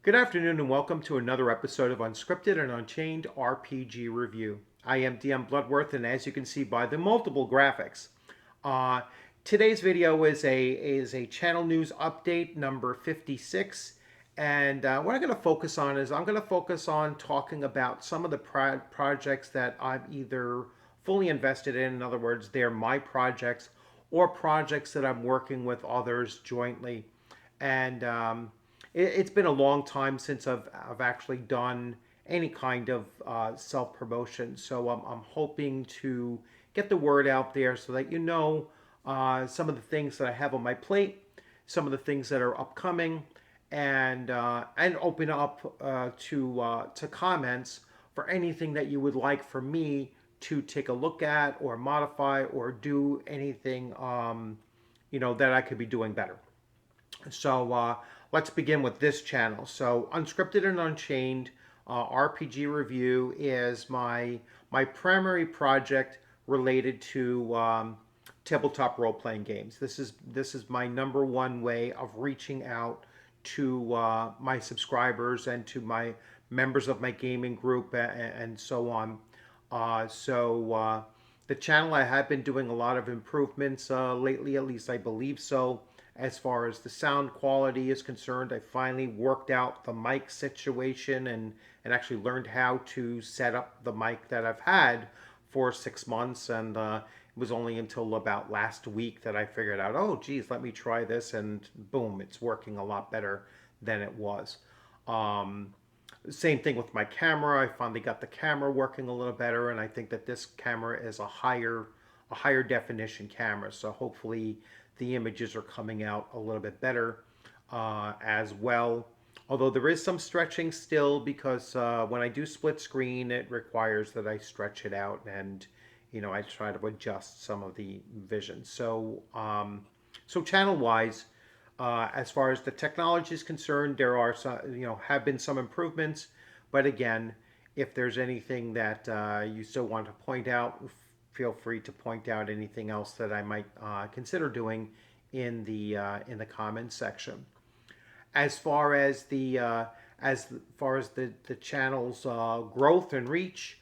Good afternoon and welcome to another episode of Unscripted and Unchained RPG Review. I am DM Bluddworth, and as you can see by the multiple graphics, uh, today's video is a channel news update number 56. And what I'm going to focus on is I'm going to focus on talking about some of the projects that I'm either fully invested in other words, they're my projects, or projects that I'm working with others jointly. And it's been a long time since I've actually done any kind of self promotion. So I'm hoping to get the word out there so that you know some of the things that I have on my plate, some of the things that are upcoming, and open up to comments for anything that you would like for me to take a look at or modify or do anything that I could be doing better. So let's begin with this channel. So Unscripted and Unchained RPG Review is my primary project related to tabletop role playing games. This is my number one way of reaching out to my subscribers and to my members of my gaming group and so on. The channel, I have been doing a lot of improvements lately, at least I believe so. As far as the sound quality is concerned, I finally worked out the mic situation and actually learned how to set up the mic that I've had for 6 months. And it was only until about last week that I figured out, oh, geez, let me try this. And boom, it's working a lot better than it was. Same thing with my camera. I finally got the camera working a little better, and I think that this camera is a higher definition camera. So hopefully the images are coming out a little bit better as well. Although there is some stretching still because when I do split screen, it requires that I stretch it out and I try to adjust some of the vision. So channel wise, as far as the technology is concerned, there are some, have been some improvements. But again, if there's anything that you still want to point out, feel free to point out anything else that I might consider doing in the comments section. As far as the channel's growth and reach,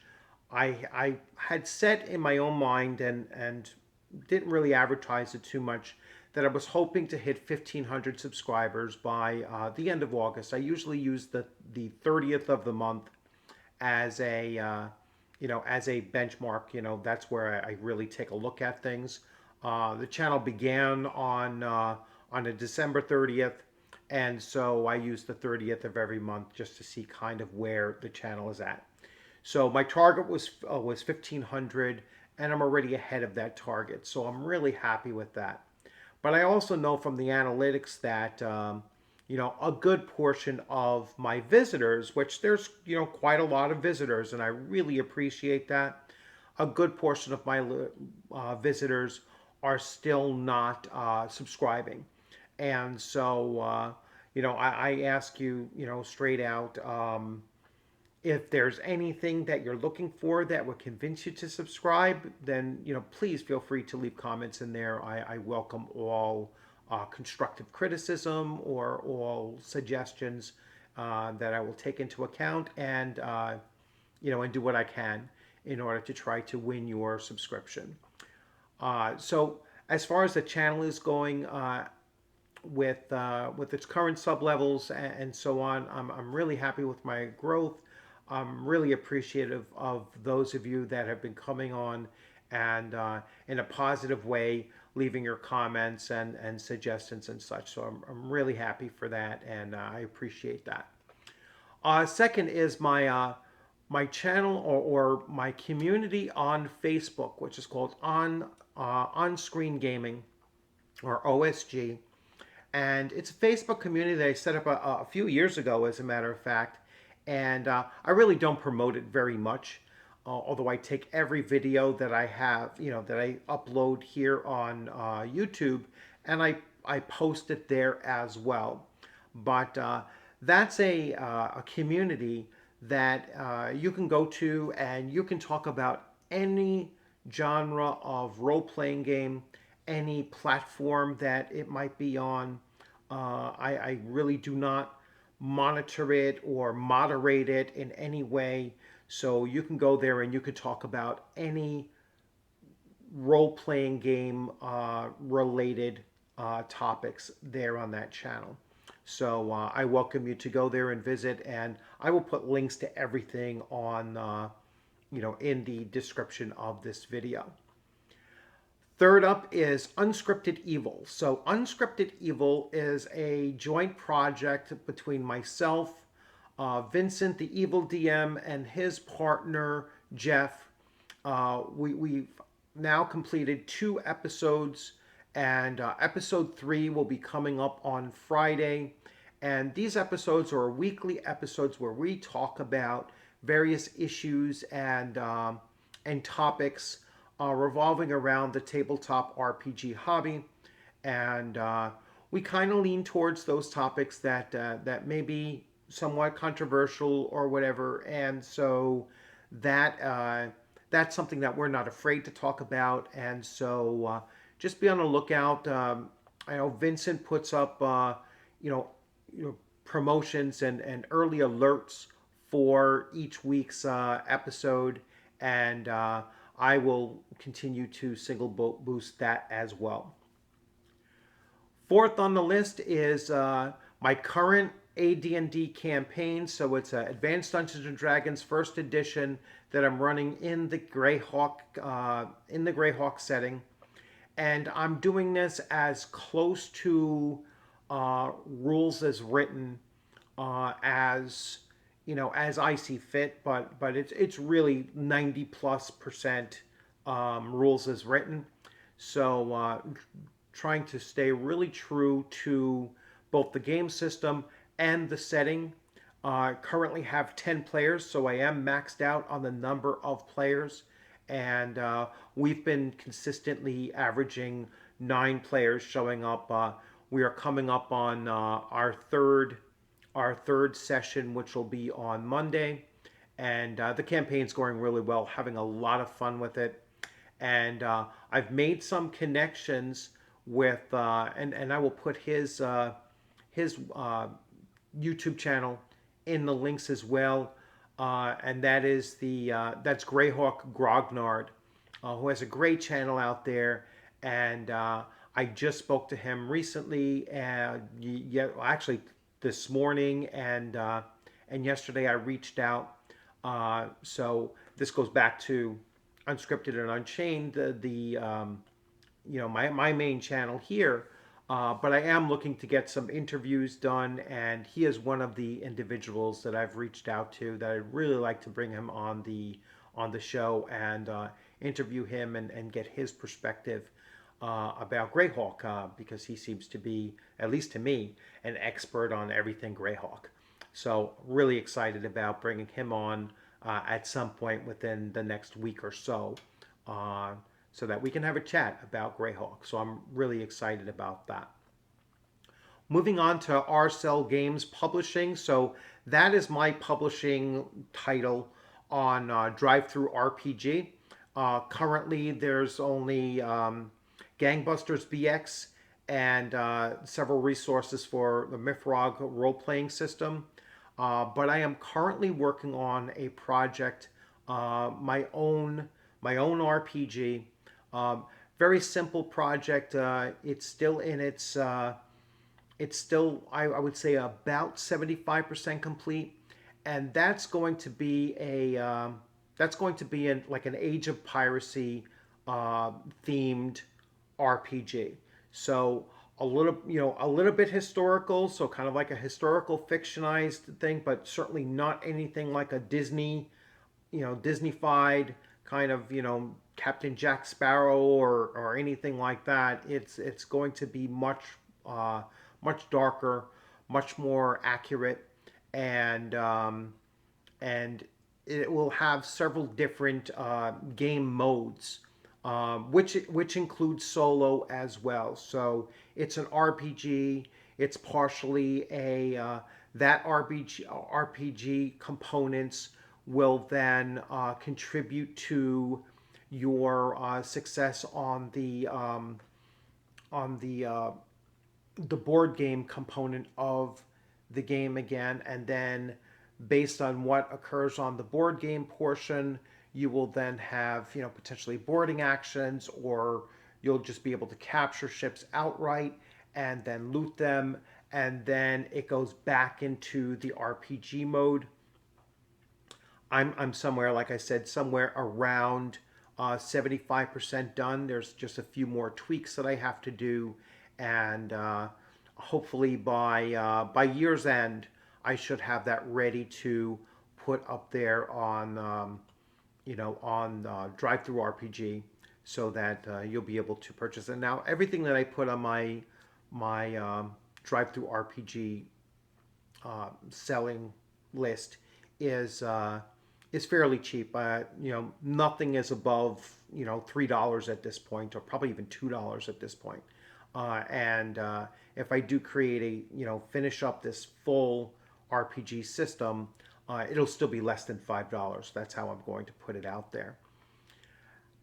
I had set in my own mind and didn't really advertise it too much that I was hoping to hit 1,500 subscribers by the end of August. I usually use the 30th of the month as a benchmark. That's where I really take a look at things. The channel began on a December 30th, and so I use the 30th of every month just to see kind of where the channel is at. So my target was 1,500, and I'm already ahead of that target. So I'm really happy with that. But I also know from the analytics that a good portion of my visitors, which there's quite a lot of visitors, and I really appreciate that. A good portion of my visitors are still not subscribing, and so I ask you, straight out. If there's anything that you're looking for that would convince you to subscribe, then please feel free to leave comments in there. I welcome all constructive criticism or all suggestions that I will take into account and do what I can in order to try to win your subscription. So as far as the channel is going, with its current sub levels and so on, I'm really happy with my growth. I'm really appreciative of those of you that have been coming on and in a positive way leaving your comments and suggestions and such. So I'm really happy for that, and I appreciate that. Second is my channel or my community on Facebook, which is called OnScreen Gaming, or OSG. And it's a Facebook community that I set up a few years ago, as a matter of fact. And I really don't promote it very much, although I take every video that I have, that I upload here on YouTube, and I post it there as well. But that's a community that you can go to, and you can talk about any genre of role-playing game, any platform that it might be on. I really do not monitor it or moderate it in any way. So you can go there and you could talk about any role-playing game related topics there on that channel. So I welcome you to go there and visit, and I will put links to everything on, in the description of this video. Third up is Unscripted Evil. So Unscripted Evil is a joint project between myself, Vincent, the Evil DM, and his partner, Jeff. We've now completed 2 episodes, and episode 3 will be coming up on Friday. And these episodes are weekly episodes where we talk about various issues and topics revolving around the tabletop RPG hobby. And we kind of lean towards those topics that may be somewhat controversial or whatever. And so that's something that we're not afraid to talk about. And so just be on the lookout. I know Vincent puts up, promotions and early alerts for each week's episode. And I will continue to single boost that as well. Fourth on the list is my current AD&D campaign. So it's Advanced Dungeons and Dragons First Edition that I'm running in the Greyhawk setting, and I'm doing this as close to rules as written as I see fit, but it's really 90+% rules as written. So trying to stay really true to both the game system and the setting. Currently have 10 players, so I am maxed out on the number of players, and we've been consistently averaging 9 players showing up. We are coming up on our third session, which will be on Monday, and the campaign's going really well, having a lot of fun with it. And I've made some connections with, and I will put his YouTube channel in the links as well, and that is that's Greyhawk Grognard, who has a great channel out there, and I just spoke to him recently, actually this morning, and yesterday I reached out. So this goes back to Unscripted and Unchained, my main channel here. But I am looking to get some interviews done, and he is one of the individuals that I've reached out to that I'd really like to bring him on the show and interview him and get his perspective about Greyhawk, because he seems to be, at least to me, an expert on everything Greyhawk. So really excited about bringing him on at some point within the next week or so. So that we can have a chat about Greyhawk. So I'm really excited about that. Moving on to RCell Games Publishing. So that is my publishing title on Drive-Thru RPG. Currently, there's only Gangbusters BX and several resources for the Mifrog role-playing system. But I am currently working on a project, my own RPG. Very simple project. It's still in its, I would say, about 75% complete, and that's going to be like an Age of Piracy themed RPG. So a little bit historical, so kind of like a historical fictionized thing, but certainly not anything like a Disneyfied kind of, Captain Jack Sparrow or anything like that. It's going to be much darker, much more accurate, and it will have several different game modes, which includes solo as well. So it's an RPG. It's partially that RPG components will then contribute to your success on the board game component of the game again, and then based on what occurs on the board game portion, you will then have, potentially boarding actions, or you'll just be able to capture ships outright and then loot them, and then it goes back into the RPG mode. I'm somewhere, like I said, somewhere around 75% done. There's just a few more tweaks that I have to do, and hopefully by year's end, I should have that ready to put up there on on Drive Through RPG, so that you'll be able to purchase it. Now, everything that I put on my Drive Through RPG selling list is fairly cheap. Nothing is above $3 at this point, or probably even $2 at this point. And if I do create finish up this full RPG system, it'll still be less than $5. That's how I'm going to put it out there.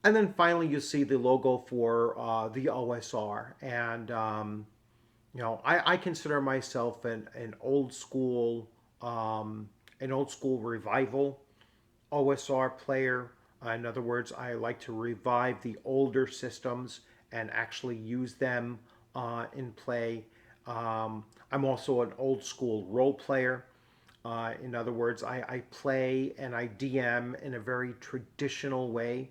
And then finally, you see the logo for the OSR, and I consider myself an old school revival OSR player. In other words, I like to revive the older systems and actually use them in play. I'm also an old school role player. In other words, I play and I DM in a very traditional way.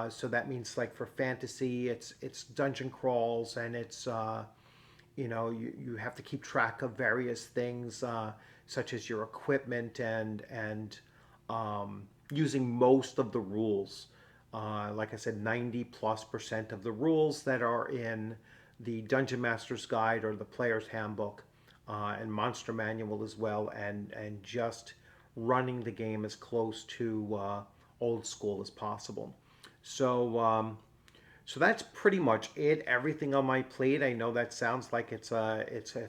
So that means, like, for fantasy, it's dungeon crawls, and it's you have to keep track of various things, such as your equipment, and using most of the rules. Like I said, 90+% of the rules that are in the Dungeon Master's Guide or the Player's Handbook, and Monster Manual as well, and just running the game as close to old school as possible. So that's pretty much it. Everything on my plate. I know that sounds like it's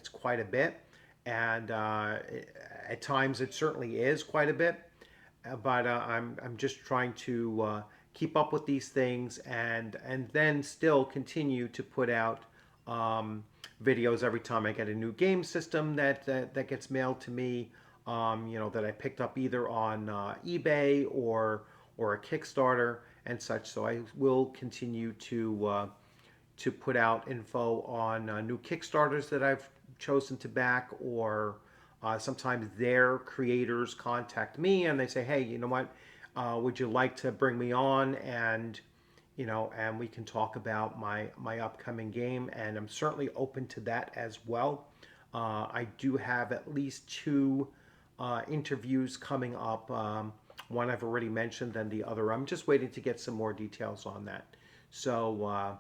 quite a bit, and at times it certainly is quite a bit. But I'm just trying to keep up with these things, and then still continue to put out videos every time I get a new game system that gets mailed to me. That I picked up either on eBay or a Kickstarter and such. So I will continue to put out info on new Kickstarters that I've chosen to back, or sometimes their creators contact me and they say, hey, you know what, would you like to bring me on, and and we can talk about my upcoming game, and I'm certainly open to that as well. I do have at least two interviews coming up. One I've already mentioned, and the other I'm just waiting to get some more details on that. So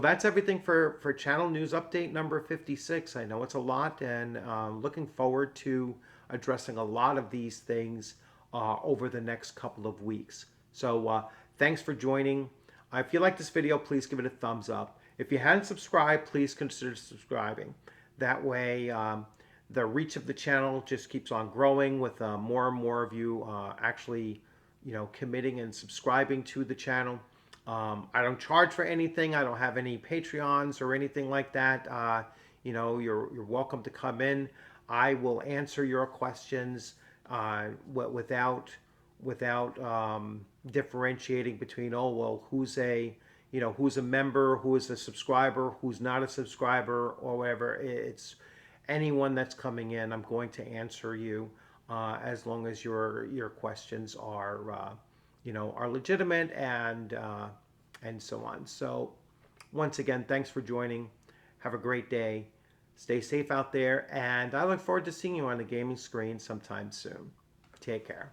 that's everything for channel news update number 56. I know it's a lot, and looking forward to addressing a lot of these things over the next couple of weeks. So thanks for joining. If you like this video, please give it a thumbs up. If you hadn't subscribed, please consider subscribing. That way, the reach of the channel just keeps on growing, with more and more of you actually, committing and subscribing to the channel. I don't charge for anything. I don't have any Patreons or anything like that. You're welcome to come in. I will answer your questions without differentiating between, oh well, who's a member, who is a subscriber, who's not a subscriber, or whatever. It's anyone that's coming in, I'm going to answer you, as long as your questions are are legitimate, and so on. So once again, thanks for joining. Have a great day. Stay safe out there, and I look forward to seeing you on the gaming screen sometime soon. Take care.